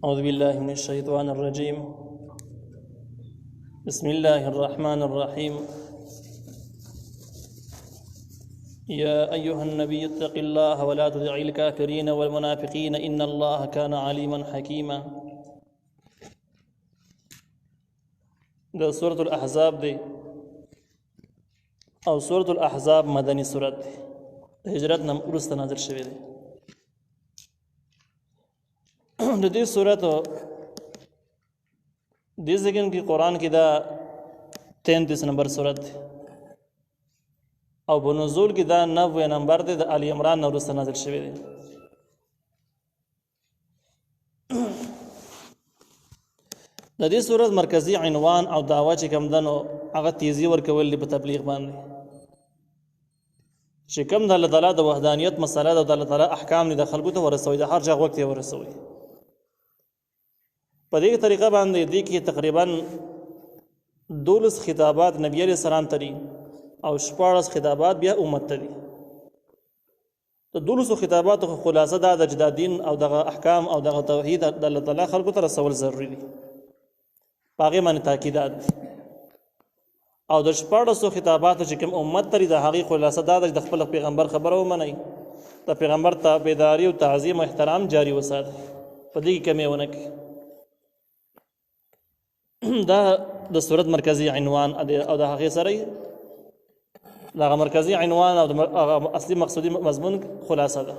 أعوذ بالله من الشيطان الرجيم. بسم الله الرحمن الرحيم. يا أيها النبي اتق الله ولا تطع الكافرين والمنافقين إن الله كان عليما حكيما. ده سورة الأحزاب دي أو سورة الأحزاب مدني سورة دي هجرتنا ورسته نازل شوی دی. د دې سورت دې ځکه کې قرآن کې دا 33 نمبر سورت دی او په نزول کې دا 90 نمبر دی. د آل عمران نه ورسته نازل شوی دی. د دې سورت مرکزی عنوان او دعوه چې کوم دنو هغه تیزی ورکول په تبلیغ باندې چې کوم د الله تعالی د وحدانیت مسله د الله تعالی احکام نه د خلکو ته ورسوي، د هر ځای وخت یې ورسوي. په دې طریقه باندې دې کې تقریبا 12 خطابات نبی علیہ السلام ته دي او 14 خطابات بیا امت ته دي. د 12 خطاباتو خلاصه دا د دین او د احکام او د توحید د الله تعالی خلکو ته رسول ضروري دي. باقي باندې تاکیدات او د 14 خطاباتو چې کوم امت ته د هغې خلاصه دا د خپل پیغمبر خبره ومنئ، د پیغمبر تابعداري او تعظیم او احترام جاری وساتئ، په دې کې کمی ونه کړئ. دا د صورت مرکزی عنوان او د هغې سره د هغه مرکزی عنوان او د اصلي مقصودی مضمون خلاصه ده.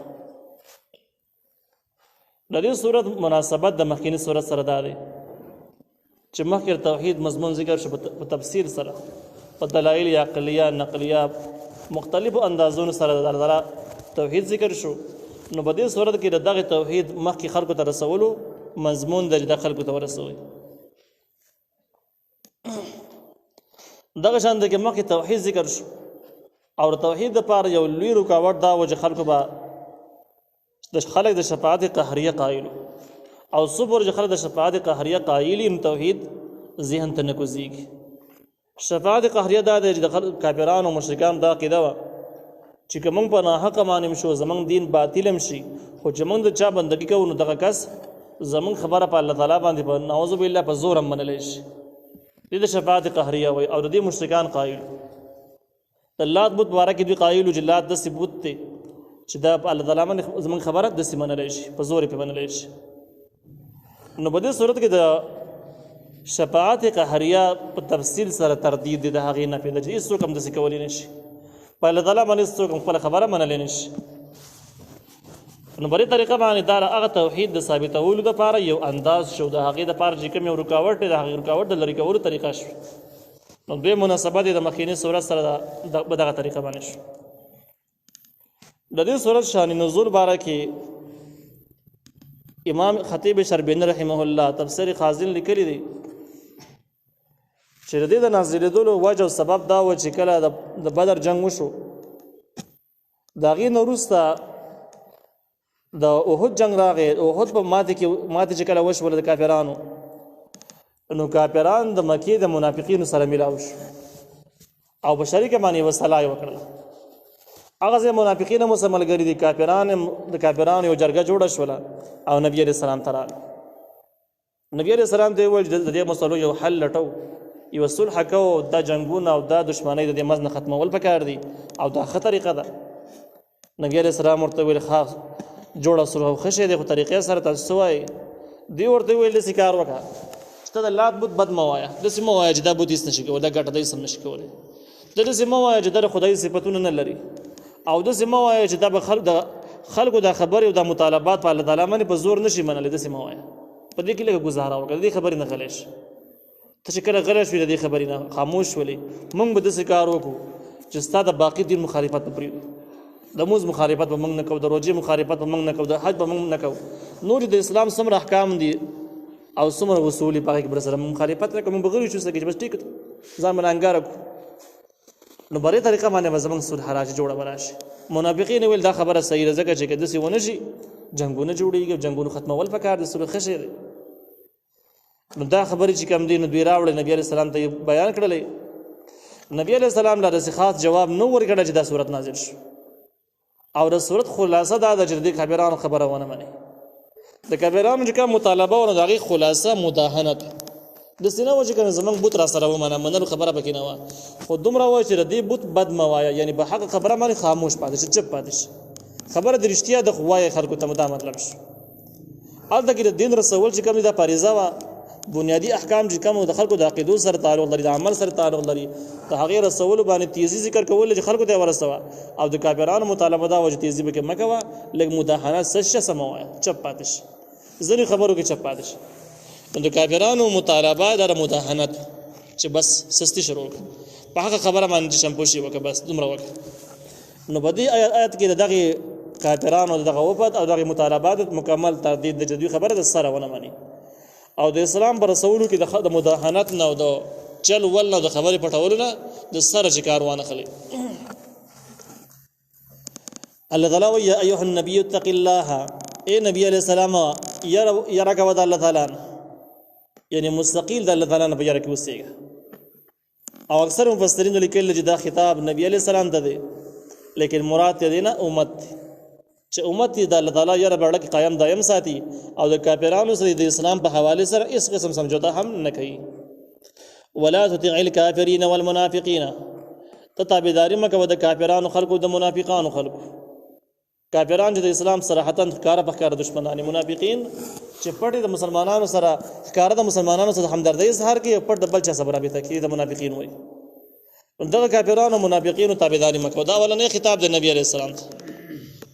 د دې صورت مناسبت د مخکینی صورت سره دا دی چې مخکې توحید مضمون ذکر شو په تفصیل سره، په دلایل عقلیه نقلیه مختلفو اندازونو سره د توحید ذکر شو. نو په دې صورت کې دغه توحید مخکې خلکو ته رسولو مضمون د خلکو ته ورسوي. دغه شان د مخکې توحید ذکر شو او توحید لپاره یو لوی رکاوټ دا و چې خلکو به د خلک د شفاعت قهریه قایلو او صبر چې خلک د شفاعت قهریه قایلی نو توحید ذهن ته نه کوزیږي. شفاعت قهریه دا د کافرانو او مشرکانو دا عقیده وه چې که موږ په ناحقه مانیم شو زموږ دین باطل هم شي، خو چې موږ د چا بندګي کوو نو دغه کس زموږ خبره په الله تعالی باندې په نعوذ بالله په زور هم منلی شي. دې د شفاعت قهریه وایي او د دې مشرکان قایلو. د لات بت باره کې دوی قایلو چې لات داسې بت دی چې دا په الله تعالی باندې زموږ خبره داسې منلی شي، په زور یې پې منلی شي. نو په دې صورت کې د شفاعت قهریه په تفصیل سره تردید دی د هغې نفي ده چې هېڅوک هم داسې کولی نه شي، په الله تعالی باندې هېڅوک هم خپله خبره منلی نه شي. نو په دې طریقه باندې دا هغه توحید د ثابتولو دپاره یو انداز شو، د هغې دپاره چې کوم یو رکاوټ دی د هغې رکاوټ د لرې کولو طریقه شو. نو دوی مناسبت یې د مخکیني صورت سره په دغه طریقه باندې شو. د دې صورت شان نزول باره کې امام خطیب شربینی رحمه الله تفسیر خازن لیکلی دی چې د دې د نازلېدلو وجه او سبب دا و چې کله د بدر جنګ وشو، د هغې نه وروسته د احد جنګ راغی. احد په ماتې چې کله وشوله د کافرانو، نو کافران د مکې د منافقینو سره میلاو شو او په شریکه باندې یوه سلا یې وکړله. هغه ځای منافقین هم ورسره ملګري دي، د کافرانو یو جرګه جوړه شوله او نبي علیه السلام ته راغله. نبي علیه السلام ته یې وویل چې د دې مسلو یو حل لټو، یوه صلح کوو، دا جنګونه او دا دشمنۍ د دې منځ نه ختمول پکار دي او دا ښه طریقه ده. نبي علیه السلام ورته وویل ښه جوړه صلح ښه شی دی، خو طریقې سره تاسو څه وایئ؟ دوی ورته وویل داسې کار وکړه چې ته د لات بت بد مه وایه، داسې مه وایه چې دا بت هېڅ نشي کولی، دا ګټه د هېڅ هم نشي کولی. ته داسې مه وایه چې دا د خدایي صفتونه نه لري، او داسې مه وایه چې دا به خلکو دا خبرې او دا مطالبات په الله تعالی باندې په زور نشي منلی. داسې مه وایه، په دې کې لږه ګزاره وکړه، د دې خبرې نه غلی شه. ته چې کله غلی شوې د دې خبرې نه خاموش شولې، موږ به داسې کار وکړو چې ستا د باقي دین مخالفت به پرېږدو، د مونځ مخالفت به موږ نه کوو، د روژې مخالفت به موږ نه کوو، د حج به موږ نه کوو، نور د اسلام څومره احکام دي او څومره اصول دي په هغې کې به سره مخالفت نه کوو، موږ به غلي شو چې بس ټیک ځان به انګاره کړو. نو په دې طریقه باندې به زموږ صلح راشي، جوړه به راشي. منافقین ویل دا خبره صحیح ده ځکه چې که داسې ونه شي جنګونه جوړېږي، جنګونو ختمول پکار د صلح ښه شی دی. نو دا خبرې چې کوم دي نو دوی راوړې نبي علیه السلام ته یې بیان کړلې. نبي علیه السلام له داسې خاص جواب نه ورکړه چې دا صورت نازل شو او د صورت خلاصه دا ده چې د کافرانو خبره ونه مني. د کافرانو چې کوم مطالبه او د هغې خلاصه مداهنت داسې نه وه چې کنه زمونږ بت را سره ومنه منلو خبره پکې نه وه خو دومره وایه چې د دې بت بد مه وایه یعنې په حقه خبره باندې خاموش پاتې شي چپ پاتې شي خبره د رښتیا د خو وایه خلکو ته دا مطلب شي هلته کې د دین رسول چې کوم دی دا فریضه وه بنیادي احکام چې کوم د خلکو د عقیدو سره تعلق لري د عمل سره تعلق لري د هغې رسولو باندې تیزي ذکر کول چې خلکو ته یې ورسوه او د کافرانو مطالبه دا وه چې تیزي پکې مه کوه لږ مداهنه څه سمه وایه چپ پاتې شي ځینې خبرو کې چپ پاتې شي نو د کافرانو مطالبه د مداهنت چې بس سستی شروع وکړه په هغه خبره باندې شمپوشي وکړه بس دومره وکړه نو په دې آیت کې د دغې کافرانو دغه وفد او دغه مطالبات مکمل تردید د جدي خبره د سره ونه مني او د اسلام پر رسولو کې د مداهنت نه او د چل ول نه د خبرې پټولو نه د سره چې کار وانه خلی الله تعالی یا ایها النبی اتق الله اے نبی علیہ السلام یرک ود الله تعالی یعنی مستقیل د الله تعالی نه بیره کې وسیږي او اکثر مفسرین لیکل چې دا خطاب نبی علیہ السلام ته دی لیکن مراد دې نه امت چې امت د الله تعالی یره برړه کې قائم دائم ساتي او د کافرانو سره د اسلام په حواله سره هیڅ قسم سمجھوتا هم نه کوي ولا تطع الكافرين والمنافقين تتابعداري مکه د کافرانو خلقو د منافقانو خلقو کافران چې د اسلام صراحتا ښکارا په ښکارا دشمنان منافقین چې پټ د مسلمانانو سره ښکارا د مسلمانانو سره همدردی اظهار کوي پټ د بل چا سره به تکي د منافقین وي دغه کافرانو منافقینو تابعداري مکه دا ولنه خطاب د نبی عليه السلام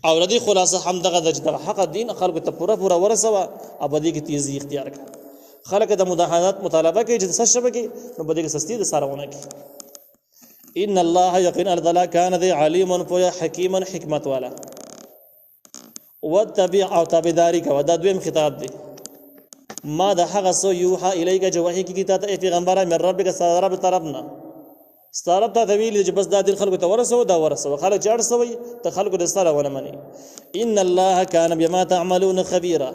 او ردی خلاصه هم دغه د حق دین خلکو ته پوره ورسوه او بده کې تیزی اختیار کړه خلک د مداهنت مطالبه کوي چې څه شبه کې نو بده کې سستی د سارونه کې ان الله یقین الله کان ذی علیم و حکیم حکمت والا وتبع او تابعداري کا دا دویم خطاب دی ما د هغه سو یوحى الیک جو وحی کی ته پیغمبره من ربک سره رب طرفنا ستارب ته ویل چې بس دا د خلکو ته ورسو دا ورسو خلک جړ سوی ته خلکو د سره ونه مني ان الله کان بما تعملون خبيرا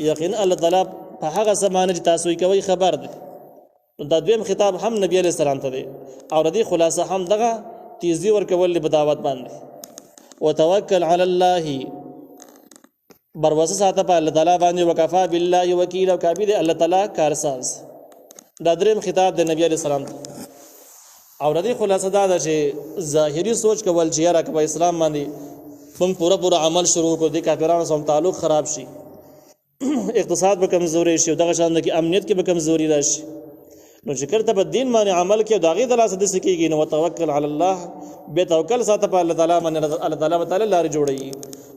یقین الله تعالی په هغه سمانه چې تاسو کوي خبر دی دا دویم خطاب هم نبی علیہ السلام ته دی او ردی خلاصه هم دغه تیزی ورکول له بداوت باندې وتوکل علی الله بروسه ساته په الله تعالی باندې وکفا بالله وکیل او کافی دی الله تعالی کارساز دا دریم خطاب د نبی علیہ السلام ته او ردی خلاصه دا ده چې ظاهری سوچ کول چې یاره په اسلام باندې موږ پورا عمل شروع کو دي کافرانو سره تعلق خراب شي اقتصاد به کمزوري شي او دغه شان د امنیت کې به کمزوري راشي نو چې کړه په دین باندې عمل کې داغه د لاسه د سکیږي نو توکل علی الله به توکل ساته په الله تعالی باندې الله تعالی لار جوړي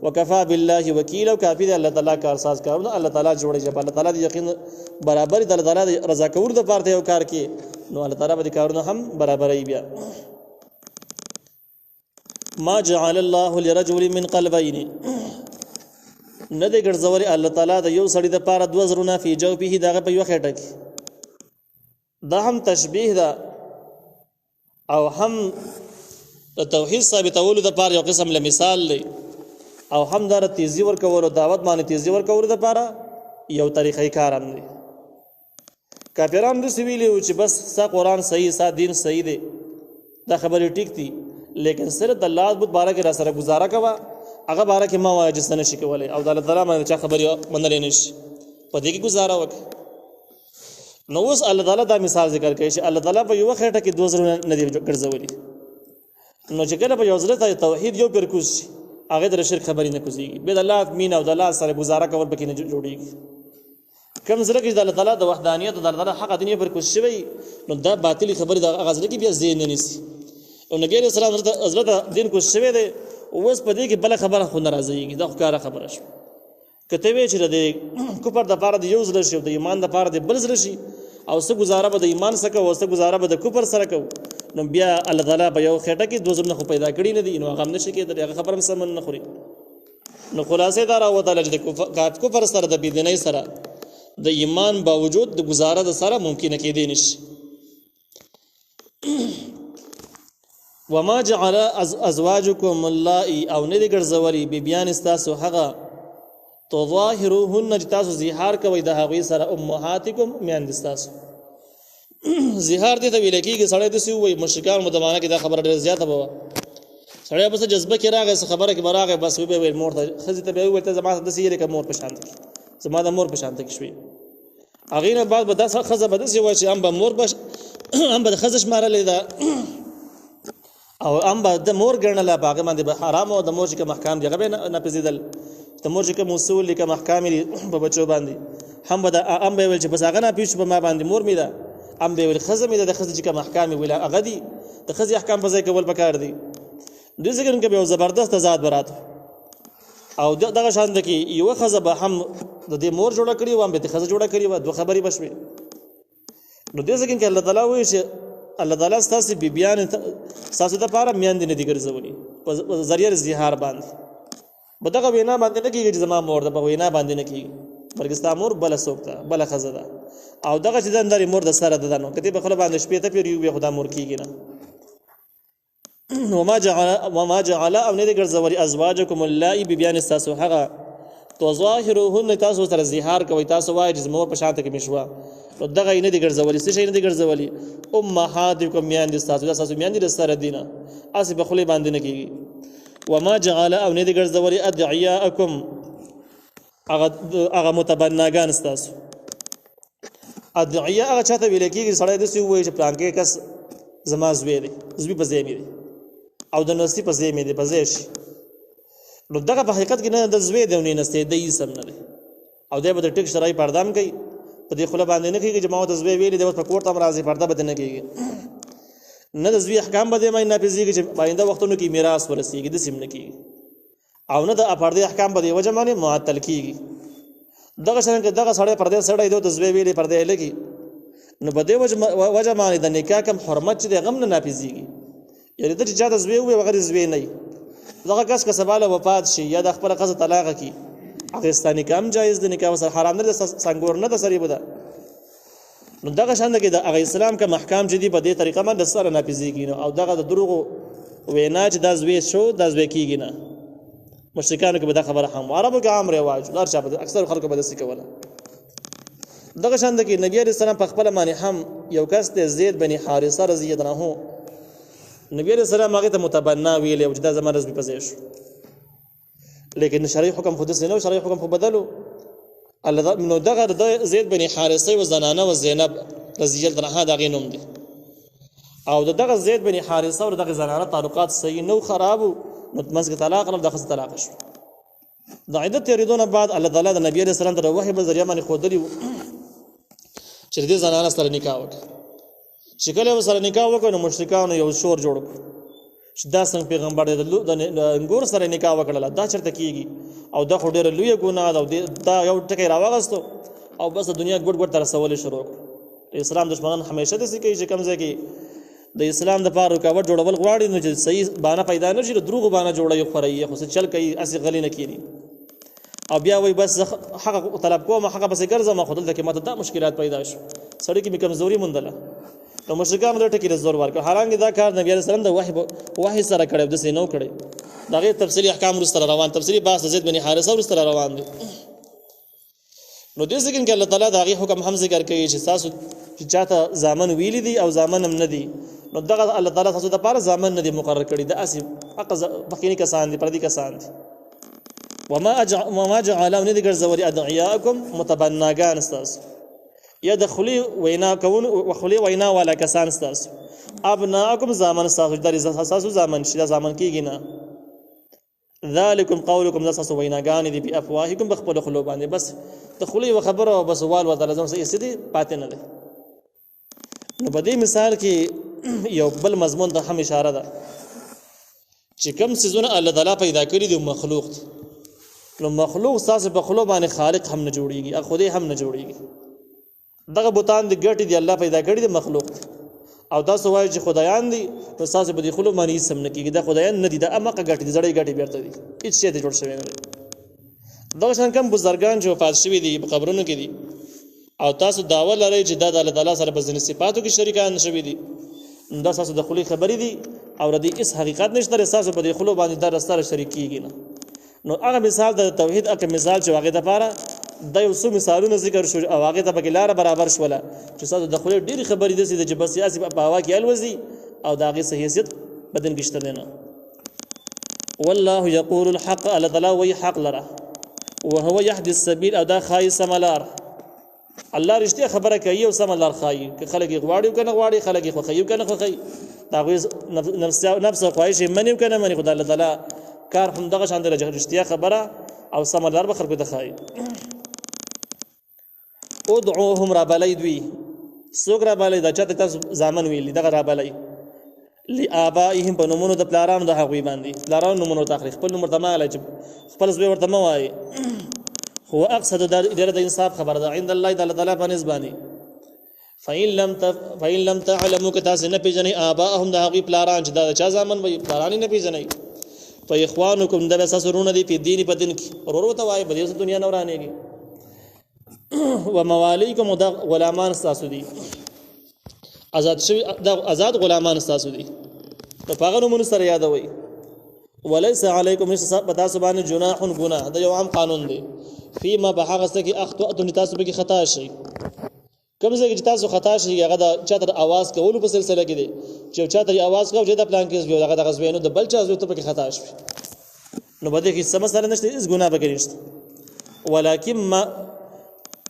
وکفا بالله وکیل او کافی دی الله تعالی کارساز کارونه الله تعالی جوړي چې الله تعالی یقین برابر دی الله تعالی رضا کور د پاره یو کار کې نو الله تعالی به کارونه هم برابرای بیا ما جعل الله لرجل من قلبين نه دې ګرځوري الله تعالی د یو سړي د پاره دوه زرونه فی جوفه دغه په یو خټه کې دا هم تشبیه ده او هم توحید ثابتولو د پاره یو قسم له مثال دی او هم در تیزی ورکول او دعوت باندې تیزی ورکول د پاره یو طریقې کار هم دی کافران د سویلی چې بس سا قرآن صحیح سا دین صحیح دی دا خبرې ټیک دي لیکن صرف د الله بت بارے کې را سره گزاره کوا هغه بارے کې ما وایي چې نه شي کولای او د الله تعالی باندې چا خبرې منلې نشي په دې کې گزاره وکړه نو اوس الله تعالی دا مثال ذکر کوي چې الله تعالی په یو خټه کې دوه زرونه نه دی ګرځولي نو چې کله په یو ځل ته توحید یو پر کوز شي هغه د شرک خبرې نه کوزيږي به د الله مين او د الله سره گزاره کول پکې نه جوړيږي کم زره کې د الله تعالی د وحدانیت او د الله حق دنیا پر کوز شوی نو دا باطلی خبرې د غزل کې بیا زین نه نسی او نبی رسول الله حضرت دین کوز شوی دی اوس په دې کې بل خبره خو ناراضيږي دا ښکارا خبره شو کته وی چې د کفر د پاره د یو زړه شي د ایمان د پاره د بل زړه شي او څه گزاره به د ایمان سره او څه گزاره به د کفر سره کو نو بیا الله تعالی په یو خټه کې دوه زړه خو پیدا کړی نه دي نو هغه نشي کېدل هغه خبره مسلمان نه خوري نو خلاصې دا راو تعالی چې کفر سره د بيدینۍ سره د ایمان باوجود د گزاره د سره ممکن کېدی نشي وما جعل ازواجكم اللائي او نه دي ګرځوري به بیان استاسو هغه تظاهروهن جتاسو زهار کوي د هغوی سره امهاتکم میان دستاسو زهار دې ته ویل کېږي سړی د سی وي مشرکان مدمانه کې دا خبره ډېر زیاته بوه سړی بس جذبه کې راغی خبره کې براغه بس وی به مور ته خزي ته به وي ته زما د سی لکه مور په شان زما د مور په شان ته شوي هغې نه بعد به دا ښځه به داسې وایي چې هم به مور به هم به د ښځه شمارلې ده او هم به د مور ګڼله په هغې باندې به حرام او د مور چې کوم احکام دي هغه به یې نافظېدل د مور چې کوم اصول دي کوم احکام دي په بچو باندې هم به یې ویل چې بس هغه ناپوه شو په ما باندې مور مې ده هم به یې ویل ښځه مې ده د ښځې چې کوم احکام یې ویل هغه دي د ښځې احکام په ځای کول پکار دي دوی ذکر کې به یو زبردست تضاد به راته او دغه شان ده کې یوه ښځه به هم د دې مور جوړه کړې وه هم به دې ښځه جوړه کړې وه دوه خبرې به شوې نو دې ځکه کې الله تعالی وایي چې الله تعالی ستاسې بیبیانې ستاسو دپاره میندې نه دي ګرځولي په ذریعه زهار باندې په دغه وینا باندې نه کېږي چې زما مور ده په وینا باندې نه کېږي بلکې ستا مور بله څوک ده بله ښځه ده او دغه چې دندرې مور د سره ده نو که دې په خوله باندې شپېته پېرې وي خو دا مور کېږي نه وما جعل او نه دې ګرځولي ازواجکم اللائي بیبیانې ستاسو هغه تظاهروهن تاسو سره زهار کوئ تاسو وایئ چې مور په شان ته کې مې شوه نو دغه یې نه دي ګرځولي څه شی نه دي ګرځولي امهاتکم میندې ستاسو دا ستاسو میندې د سره دي نه هسې په خولې باندې نه کېږي وما جعل او نه دي ګرځولي ادعیاءکم هغه متبناګان ستاسو ادعیاء هغه چاته ویل کېږي سړی داسې ووایي چې پلانکې کس زما زوی دی زوی په ځای مې دی او د نسي په ځای مې دی په ځای شي نو دغه په حقیقت کې نه د زوی دی او نه نستی دی سم نه دی او دی به د ټیک شرعي پرده هم کوي په دې خوله باندې نه کېږي چې ما ورته زوی ویلي دی اوس په کور ته هم راځي پرده به نه کېږي نه د زوی احکام به دې باندې نافظېږي چې په آینده وختونو کې میراث ورسېږي داسې هم نه کېږي او نه د پردې احکام به دې وجه باندې معطل کېږي دغه شان کې دغه سړی پردې سړی دی ورته زوی ویلي پردې یې لګي نو په دې وجه باندې د نکاح کوم حرمت چې دی هغه هم نه نافظېږي یعنې ته چې چا ته زوی ووایي هغه دې زوی نه وي دغه کس که سبا له وفات شي یا د خپله ښځه طلاقه کړي هغې ستا نکاح هم جایز دی نکاح ورسره حرام نه دی سنګور نه ده سریبه ده نو دغه شان ده کې د هغه اسلام کوم احکام چې دي په دې طریقه باندې سره نافظېږي نو او دغه د دروغو وینا چې دا زوی شو دا زوی کېږي نه مشرکانو کې به دا خبره هم عربو کې عام رواج هر چا به اکثر خلکو به داسې کوله دغه شان ده کې نبي علیه السلام په خپله باندې هم یو کس دی زید بن حارثه رضی الله عنه نبی علیه السلام هغې ته متبنا ویلی او چې دا زما رزمي په ځای شو لیکن شرعي حکم خو داسې نه و شرعي حکم خو بدلو نو دغه د زید بن حارثه و زنانه و زینب رضی الله عنها د هغې نوم دی او دغه زید بن حارثه او دغه زنانه تعلقات صحیح نو خراب و نو منځ کې طلاق راغله دغه طلاق شو د عدت تېرېدو نه بعد الله تعالی د نبي علیه السلام ته د وحي په ذریعه باندې ښودلي وو چې د دې زنانه سره نکاح وکړه چې کله یې سره نکاح وکړه نو مشرکانو یو شور جوړ کړ چې دا څنګه پیغمبر د انګور سره نکاح وکړله دا چېرته کېږي او دا خو ډېره لویه ګناه ده او دا یو ټکی راواغستو او بس د دنیا ګوټ ګوټ ته رسول یې شروع کړ د اسلام دشمنان همیشه داسې کوي چې کوم ځای کې د اسلام دپاره رکاوټ جوړول غواړي نو چې صحیح بانه پیدا نه شي د دروغو بانه جوړوي خورئ خو څه چل کوي هسې غلي نه کېني او بیا وایي بس زه حق طلب کوم حقه پسې ګرځم خو دلته کې ماته دا مشکلات پیدا شو سړي کې مې کمزوري موندله نو مشرکانو دې ټکي زور ورکړ حالانکه دا کار نبی عليه السلام د وحي سره کړی د سينو کړی دا غي تفصیلی احکام ورسره روان تفصیلی بحث زید بن حارثه ورسره روان دي نو دې ځکه چې الله تعالی دا غي حکم هم ذکر کوي چې تاسو چې چاته زامن ویل دي او زامن هم نه دي نو دغه الله تعالی تاسو د پاره زامن نه دي مقرر کړی د اسی حق بخینی کسان دي پردي کسان دي وما جعل ان ذکر زوري ادعياءكم متبناګان استاس یا د خلی وینا کون او خلی وینا والا کسان استاس ابناءکم زامن استاس در اساسو زامن شي زامن کیږي نه ذالکم قولکم نصص ویناګان دي په افواهکم بخپل خلو باندې بس د خلی و خبره او بس وال وته لازم سي سدي پاتې نه ده نو په دې مثال کې یو بل مضمون ته هم اشاره ده چې کوم سيزونه الله تعالی پیدا کړی دي مخلوق نو مخلوق ساس په خلو باندې خالق هم نه جوړيږي او خدای هم نه جوړيږي دغه بوتان د ګټي دی الله پیدا کړی دی مخلوق او تاسو وایي چې خدایان دي نو تاسو به د خلو باندې سم نه کیږي دا خدایان نه دي دا امقه ګټي دي زړې ګټي بیرته دي هیڅ شی ته جوړ شوی نه دی دا څنګه کوم بزرګان چې وفات شوي دي په قبرونو کې دي او تاسو داوا لرئ چې دا د الله تعالی سره په ځینې صفاتو کې شریکان شوي دي دا تاسو د خلي خبرې دي او ردی اس حقیقت نشته تاسو په د خلو باندې دا رسره شریک کیږي نه نو هغه مثال د توحید اکه مثال چې واغې د پاره د یو څو مثالونه ذکر شو او هغه ته په لار برابر شوله چې تاسو د خپل ډېری خبرې د چې بس سیاسي په هوا کې الوزي او د هغه صحیحیت بدن کې شته نه والله یقول الحق الله تعالی وی حق لره وهو يهدي السبيل او دا خای سملار الله رښتیا خبره کوي او سملار خای که خلک غواړي کنه غواړي خلک خوخیو کنه خوخی دا نفس خواهش منی کنه منی خدای الله تعالی کار هم دغه شان درجه رښتیا خبره او سملار به خلکو ته خای ادعوهم ربلی دوی سوګ ربلی دا چاته تاسو ځامن ویلی دغه ربلی لآبائهم په نومونو د پلارانو د هغوی باندې پلارانو نومونو تخریخ خپل نوم ورته ماله چې خپل زوی ورته مه وایي هو اقصد ډېره د انصاف خبره ده عند الله تعالی په نسبانې فإن لم تعلموا که تاسو نه پیژنئ آباءهم د هغوی پلاران چې دا چا زامن وي پلاران نه پیژنئ فإخوانکم د ستاسو وروڼه دي په دین په دین کې ورور ورته وایي په دې دنیا نه ورانېږي وموالیکم د غلامان ستاسو دي آزاد شوی د آزاد غلامان ستاسو دي په هغه نومونو سره یادوي وليس علیکم پتا سبحانه جناح گناه دا یو عام قانون دی فيما بهغه څه کې اخطأتم تاسو به کې خطا شي کوم ځای کې تاسو خطا شي هغه د چاتر आवाज کولو په سلسله کې دی چې چاتر आवाज کوو چې د پلان کې زوی هغه د غزوینو د بل چا زوی ته په کې خطا شي نو بده کې سم سره نشته اس ګناه به کې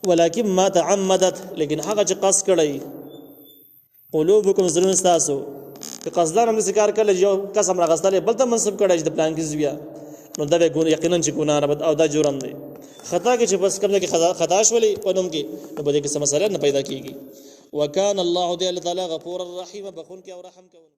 ولكن ما تعمدت لیکن هغه چې قصد کړی قلوبکم زرون استاسو که قصدان هم ذکر کړل یو قسم راغستل بل ته منسوب کړی د پلان کې زویا نو دا به یقینا چې ګناه رب او دا جرم دی خطا کې چې بس کوم کې خطا شولې پنوم کې نو بده کې سم مسله نه پیدا کیږي وکانه الله تعالی غفور الرحیم بخون کې او رحم کوي